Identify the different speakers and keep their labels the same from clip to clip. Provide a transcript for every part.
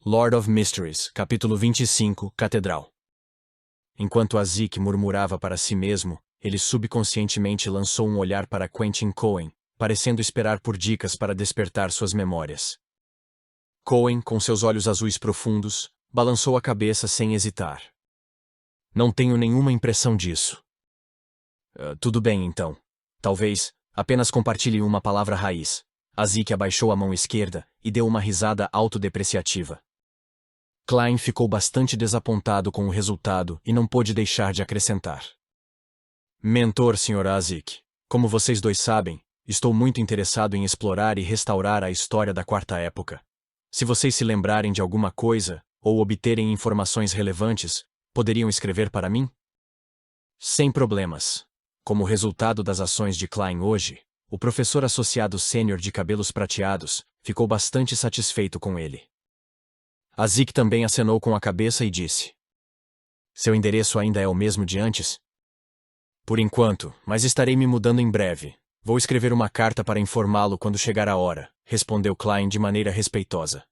Speaker 1: Lord of Mysteries, capítulo 25, Catedral. Enquanto Azik murmurava para si mesmo, ele subconscientemente lançou um olhar para Quentin Cohen, parecendo esperar por dicas para despertar suas memórias. Cohen, com seus olhos azuis profundos, balançou a cabeça sem hesitar. Não tenho nenhuma impressão disso. Tudo bem, então. Talvez, apenas compartilhe uma palavra raiz. Azik abaixou a mão esquerda e deu uma risada autodepreciativa. Klein ficou bastante desapontado com o resultado e não pôde deixar de acrescentar. Mentor, Sr. Azik, como vocês dois sabem, estou muito interessado em explorar e restaurar a história da Quarta Época. Se vocês se lembrarem de alguma coisa, ou obterem informações relevantes, poderiam escrever para mim? Sem problemas. Como resultado das ações de Klein hoje, o professor associado sênior de cabelos prateados ficou bastante satisfeito com ele. Azik também acenou com a cabeça e disse: Seu endereço ainda é o mesmo de antes? Por enquanto, mas estarei me mudando em breve. Vou escrever uma carta para informá-lo quando chegar a hora, respondeu Klein de maneira respeitosa.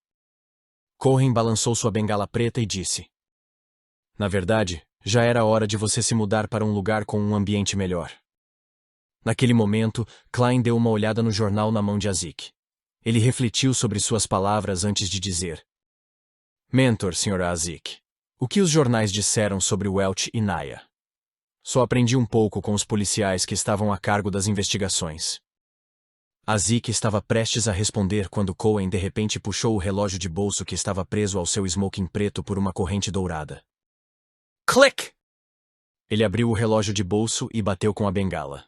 Speaker 1: Cohen balançou sua bengala preta e disse: Na verdade, já era hora de você se mudar para um lugar com um ambiente melhor. Naquele momento, Klein deu uma olhada no jornal na mão de Azik. Ele refletiu sobre suas palavras antes de dizer: Mentor, Sr. Azik, o que os jornais disseram sobre Welch e Naya? Só aprendi um pouco com os policiais que estavam a cargo das investigações. Azik estava prestes a responder quando Cohen de repente puxou o relógio de bolso que estava preso ao seu smoking preto por uma corrente dourada. Click! Ele abriu o relógio de bolso e bateu com a bengala.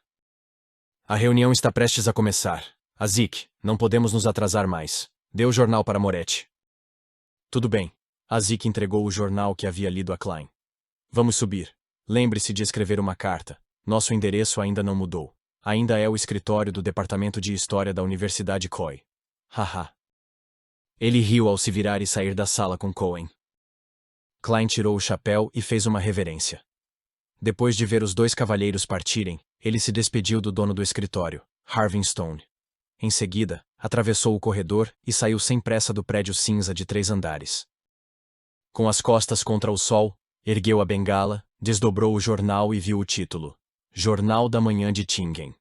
Speaker 1: A reunião está prestes a começar. Azik, não podemos nos atrasar mais. Dê o jornal para Moretti. Tudo bem. Azik entregou o jornal que havia lido a Klein. Vamos subir. Lembre-se de escrever uma carta. Nosso endereço ainda não mudou. Ainda é o escritório do Departamento de História da Universidade Coy. Haha. Ele riu ao se virar e sair da sala com Cohen. Klein tirou o chapéu e fez uma reverência. Depois de ver os dois cavalheiros partirem, ele se despediu do dono do escritório, Harvey Stone. Em seguida, atravessou o corredor e saiu sem pressa do prédio cinza de 3 andares. Com as costas contra o sol, ergueu a bengala, desdobrou o jornal e viu o título: Jornal da Manhã de Tingen.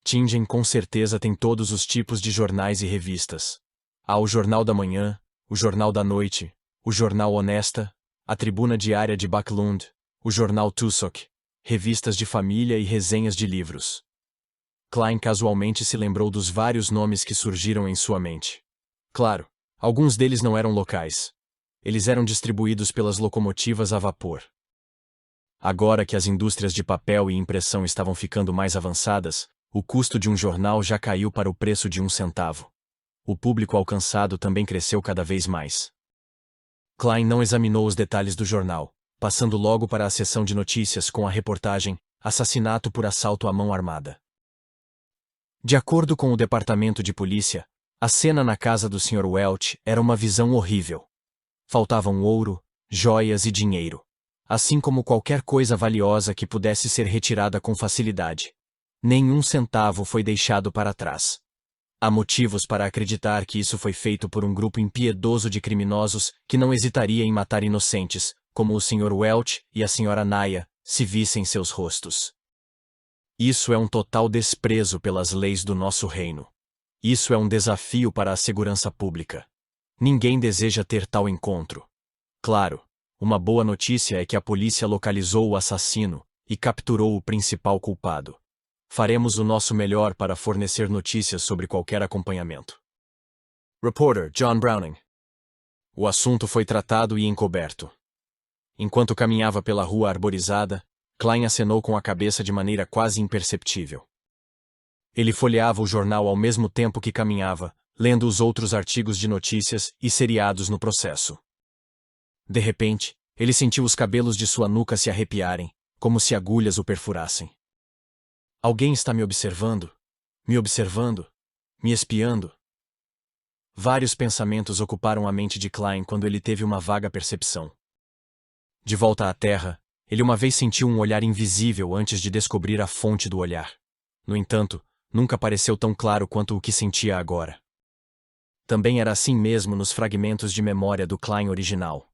Speaker 1: Tingen com certeza tem todos os tipos de jornais e revistas. Há o Jornal da Manhã, o Jornal da Noite, o Jornal Honesta, a Tribuna Diária de Backlund, o Jornal Tusok, revistas de família e resenhas de livros. Klein casualmente se lembrou dos vários nomes que surgiram em sua mente. Claro, alguns deles não eram locais. Eles eram distribuídos pelas locomotivas a vapor. Agora que as indústrias de papel e impressão estavam ficando mais avançadas, o custo de um jornal já caiu para o preço de 1 centavo. O público alcançado também cresceu cada vez mais. Klein não examinou os detalhes do jornal, passando logo para a seção de notícias com a reportagem Assassinato por assalto à mão armada. De acordo com o departamento de polícia, a cena na casa do Sr. Welch era uma visão horrível. Faltavam ouro, joias e dinheiro, assim como qualquer coisa valiosa que pudesse ser retirada com facilidade. Nenhum centavo foi deixado para trás. Há motivos para acreditar que isso foi feito por um grupo impiedoso de criminosos que não hesitaria em matar inocentes, como o Sr. Welch e a Sra. Naya, se vissem seus rostos. Isso é um total desprezo pelas leis do nosso reino. Isso é um desafio para a segurança pública. Ninguém deseja ter tal encontro. Claro, uma boa notícia é que a polícia localizou o assassino e capturou o principal culpado. Faremos o nosso melhor para fornecer notícias sobre qualquer acompanhamento. Reporter John Browning. O assunto foi tratado e encoberto. Enquanto caminhava pela rua arborizada, Klein acenou com a cabeça de maneira quase imperceptível. Ele folheava o jornal ao mesmo tempo que caminhava, lendo os outros artigos de notícias e seriados no processo. De repente, ele sentiu os cabelos de sua nuca se arrepiarem, como se agulhas o perfurassem. Alguém está me observando? Me observando? Me espiando? Vários pensamentos ocuparam a mente de Klein quando ele teve uma vaga percepção. De volta à terra, ele uma vez sentiu um olhar invisível antes de descobrir a fonte do olhar. No entanto, nunca pareceu tão claro quanto o que sentia agora. Também era assim mesmo nos fragmentos de memória do Klein original.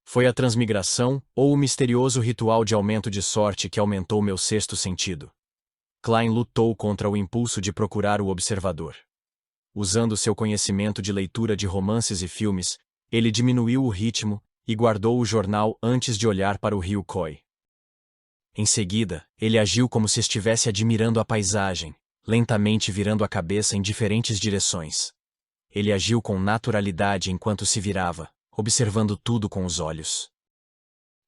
Speaker 1: Foi a transmigração ou o misterioso ritual de aumento de sorte que aumentou meu sexto sentido. Klein lutou contra o impulso de procurar o observador. Usando seu conhecimento de leitura de romances e filmes, ele diminuiu o ritmo e guardou o jornal antes de olhar para o rio Koi. Em seguida, ele agiu como se estivesse admirando a paisagem, lentamente virando a cabeça em diferentes direções. Ele agiu com naturalidade enquanto se virava, observando tudo com os olhos.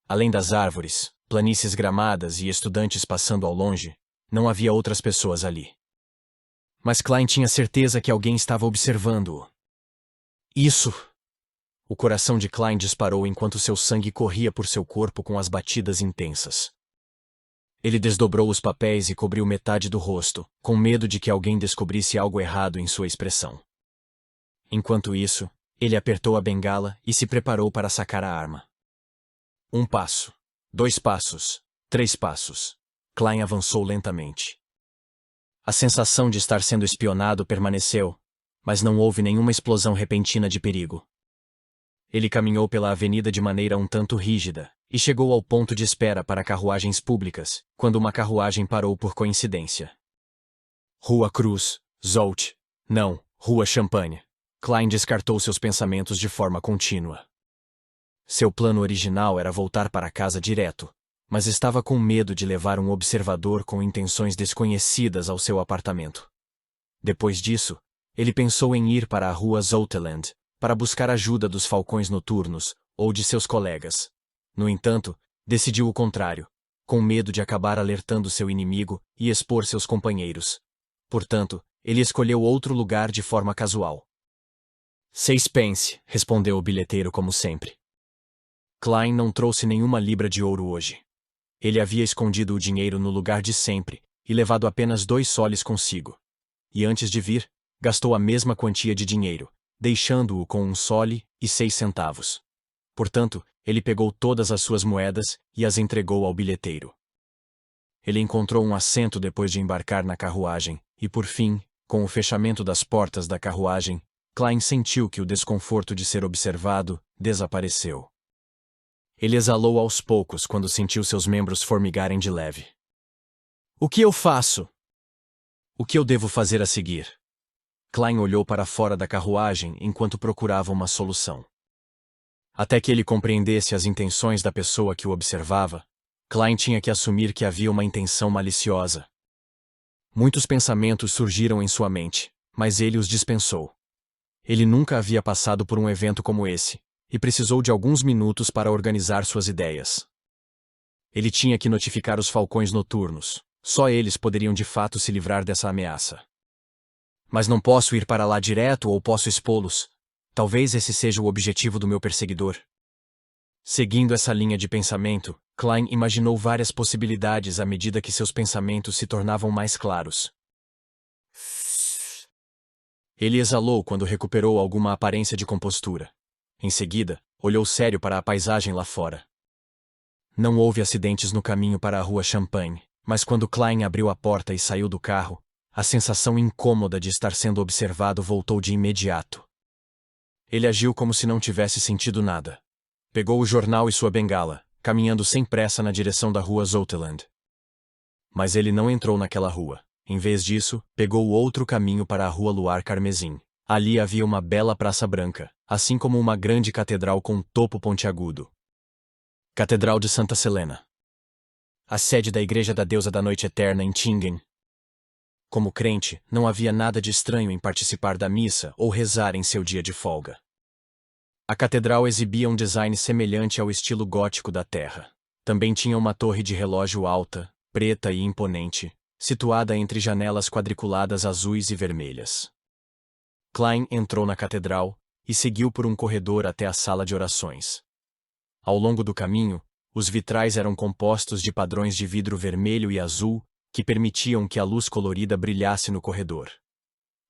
Speaker 1: Além das árvores, planícies gramadas e estudantes passando ao longe, não havia outras pessoas ali. Mas Klein tinha certeza que alguém estava observando-o. Isso! O coração de Klein disparou enquanto seu sangue corria por seu corpo com as batidas intensas. Ele desdobrou os papéis e cobriu metade do rosto, com medo de que alguém descobrisse algo errado em sua expressão. Enquanto isso, ele apertou a bengala e se preparou para sacar a arma. 1 passo, 2 passos, 3 passos. Klein avançou lentamente. A sensação de estar sendo espionado permaneceu, mas não houve nenhuma explosão repentina de perigo. Ele caminhou pela avenida de maneira um tanto rígida e chegou ao ponto de espera para carruagens públicas, quando uma carruagem parou por coincidência. Rua Cruz, Zout. Não, Rua Champagne. Klein descartou seus pensamentos de forma contínua. Seu plano original era voltar para casa direto, mas estava com medo de levar um observador com intenções desconhecidas ao seu apartamento. Depois disso, ele pensou em ir para a Rua Zouteland, para buscar ajuda dos falcões noturnos ou de seus colegas. No entanto, decidiu o contrário, com medo de acabar alertando seu inimigo e expor seus companheiros. Portanto, ele escolheu outro lugar de forma casual. 6 pence, respondeu o bilheteiro como sempre. Klein não trouxe nenhuma libra de ouro hoje. Ele havia escondido o dinheiro no lugar de sempre e levado apenas 2 soles consigo. E antes de vir, gastou a mesma quantia de dinheiro, deixando-o com 1 sole e 6 centavos. Portanto, ele pegou todas as suas moedas e as entregou ao bilheteiro. Ele encontrou um assento depois de embarcar na carruagem, e por fim, com o fechamento das portas da carruagem, Klein sentiu que o desconforto de ser observado desapareceu. Ele exalou aos poucos quando sentiu seus membros formigarem de leve. O que eu faço? O que eu devo fazer a seguir? Klein olhou para fora da carruagem enquanto procurava uma solução. Até que ele compreendesse as intenções da pessoa que o observava, Klein tinha que assumir que havia uma intenção maliciosa. Muitos pensamentos surgiram em sua mente, mas ele os dispensou. Ele nunca havia passado por um evento como esse, e precisou de alguns minutos para organizar suas ideias. Ele tinha que notificar os falcões noturnos. Só eles poderiam de fato se livrar dessa ameaça. Mas não posso ir para lá direto ou posso expô-los. Talvez esse seja o objetivo do meu perseguidor. Seguindo essa linha de pensamento, Klein imaginou várias possibilidades à medida que seus pensamentos se tornavam mais claros. Ele exalou quando recuperou alguma aparência de compostura. Em seguida, olhou sério para a paisagem lá fora. Não houve acidentes no caminho para a Rua Champagne, mas quando Klein abriu a porta e saiu do carro, a sensação incômoda de estar sendo observado voltou de imediato. Ele agiu como se não tivesse sentido nada. Pegou o jornal e sua bengala, caminhando sem pressa na direção da Rua Zouteland. Mas ele não entrou naquela rua. Em vez disso, pegou outro caminho para a Rua Luar Carmesim. Ali havia uma bela praça branca, assim como uma grande catedral com topo pontiagudo. Catedral de Santa Selena. A sede da Igreja da Deusa da Noite Eterna em Tingen. Como crente, não havia nada de estranho em participar da missa ou rezar em seu dia de folga. A catedral exibia um design semelhante ao estilo gótico da terra. Também tinha uma torre de relógio alta, preta e imponente, situada entre janelas quadriculadas azuis e vermelhas. Klein entrou na catedral e seguiu por um corredor até a sala de orações. Ao longo do caminho, os vitrais eram compostos de padrões de vidro vermelho e azul que permitiam que a luz colorida brilhasse no corredor.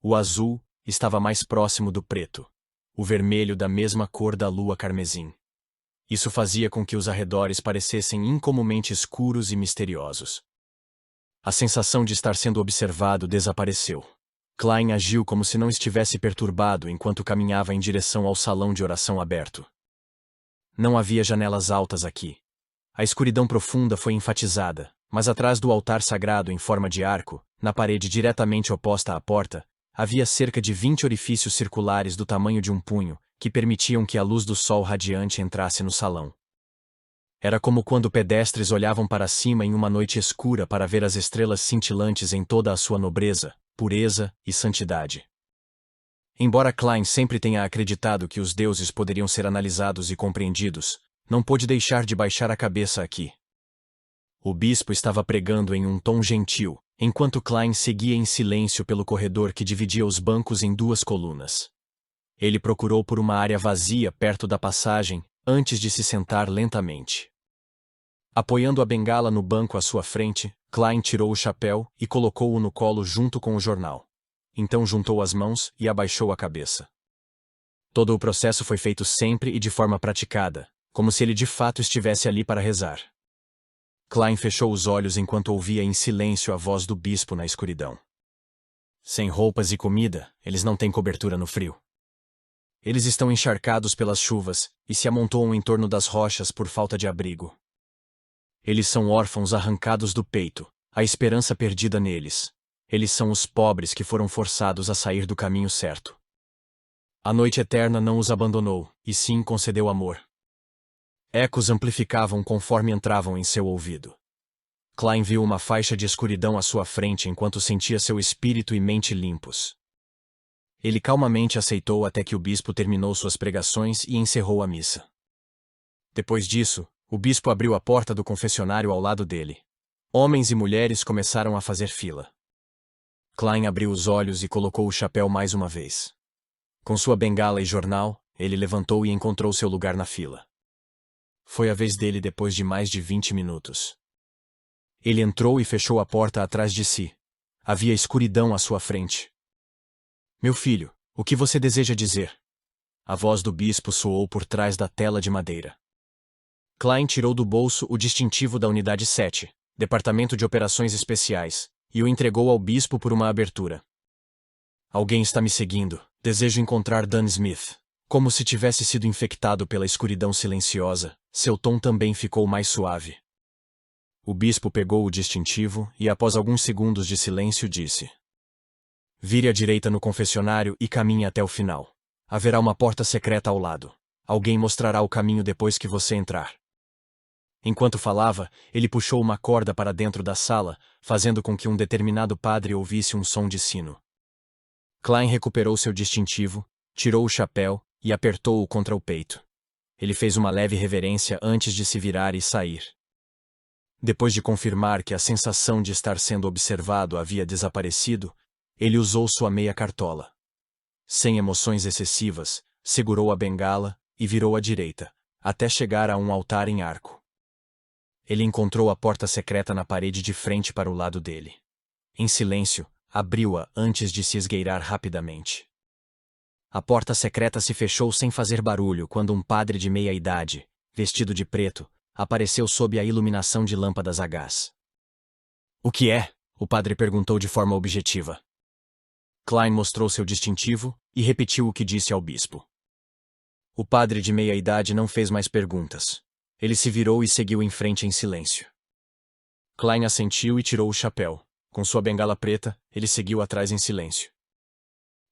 Speaker 1: O azul estava mais próximo do preto, o vermelho da mesma cor da lua carmesim. Isso fazia com que os arredores parecessem incomumente escuros e misteriosos. A sensação de estar sendo observado desapareceu. Klein agiu como se não estivesse perturbado enquanto caminhava em direção ao salão de oração aberto. Não havia janelas altas aqui. A escuridão profunda foi enfatizada, mas atrás do altar sagrado em forma de arco, na parede diretamente oposta à porta, havia cerca de 20 orifícios circulares do tamanho de um punho, que permitiam que a luz do sol radiante entrasse no salão. Era como quando pedestres olhavam para cima em uma noite escura para ver as estrelas cintilantes em toda a sua nobreza, pureza e santidade. Embora Klein sempre tenha acreditado que os deuses poderiam ser analisados e compreendidos, não pôde deixar de baixar a cabeça aqui. O bispo estava pregando em um tom gentil, enquanto Klein seguia em silêncio pelo corredor que dividia os bancos em duas colunas. Ele procurou por uma área vazia perto da passagem, antes de se sentar lentamente. Apoiando a bengala no banco à sua frente, Klein tirou o chapéu e colocou-o no colo junto com o jornal. Então juntou as mãos e abaixou a cabeça. Todo o processo foi feito sempre e de forma praticada, como se ele de fato estivesse ali para rezar. Klein fechou os olhos enquanto ouvia em silêncio a voz do bispo na escuridão. Sem roupas e comida, eles não têm cobertura no frio. Eles estão encharcados pelas chuvas e se amontoam em torno das rochas por falta de abrigo. Eles são órfãos arrancados do peito, a esperança perdida neles. Eles são os pobres que foram forçados a sair do caminho certo. A noite eterna não os abandonou, e sim concedeu amor. Ecos amplificavam conforme entravam em seu ouvido. Klein viu uma faixa de escuridão à sua frente enquanto sentia seu espírito e mente limpos. Ele calmamente aceitou até que o bispo terminou suas pregações e encerrou a missa. Depois disso, o bispo abriu a porta do confessionário ao lado dele. Homens e mulheres começaram a fazer fila. Klein abriu os olhos e colocou o chapéu mais uma vez. Com sua bengala e jornal, ele levantou e encontrou seu lugar na fila. Foi a vez dele depois de mais de 20 minutos. Ele entrou e fechou a porta atrás de si. Havia escuridão à sua frente. Meu filho, o que você deseja dizer? A voz do bispo soou por trás da tela de madeira. Klein tirou do bolso o distintivo da Unidade 7, Departamento de Operações Especiais, e o entregou ao bispo por uma abertura. Alguém está me seguindo. Desejo encontrar Dan Smith. Como se tivesse sido infectado pela escuridão silenciosa, seu tom também ficou mais suave. O bispo pegou o distintivo e, após alguns segundos de silêncio, disse: Vire à direita no confessionário e caminhe até o final. Haverá uma porta secreta ao lado. Alguém mostrará o caminho depois que você entrar. Enquanto falava, ele puxou uma corda para dentro da sala, fazendo com que um determinado padre ouvisse um som de sino. Klein recuperou seu distintivo, tirou o chapéu e apertou-o contra o peito. Ele fez uma leve reverência antes de se virar e sair. Depois de confirmar que a sensação de estar sendo observado havia desaparecido, ele usou sua meia cartola. Sem emoções excessivas, segurou a bengala e virou à direita, até chegar a um altar em arco. Ele encontrou a porta secreta na parede de frente para o lado dele. Em silêncio, abriu-a antes de se esgueirar rapidamente. A porta secreta se fechou sem fazer barulho quando um padre de meia-idade, vestido de preto, apareceu sob a iluminação de lâmpadas a gás. O que é? O padre perguntou de forma objetiva. Klein mostrou seu distintivo e repetiu o que disse ao bispo. O padre de meia-idade não fez mais perguntas. Ele se virou e seguiu em frente em silêncio. Klein assentiu e tirou o chapéu. Com sua bengala preta, ele seguiu atrás em silêncio.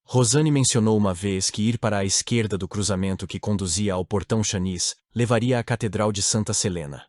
Speaker 1: Rosane mencionou uma vez que ir para a esquerda do cruzamento que conduzia ao portão Chanis levaria à Catedral de Santa Selena.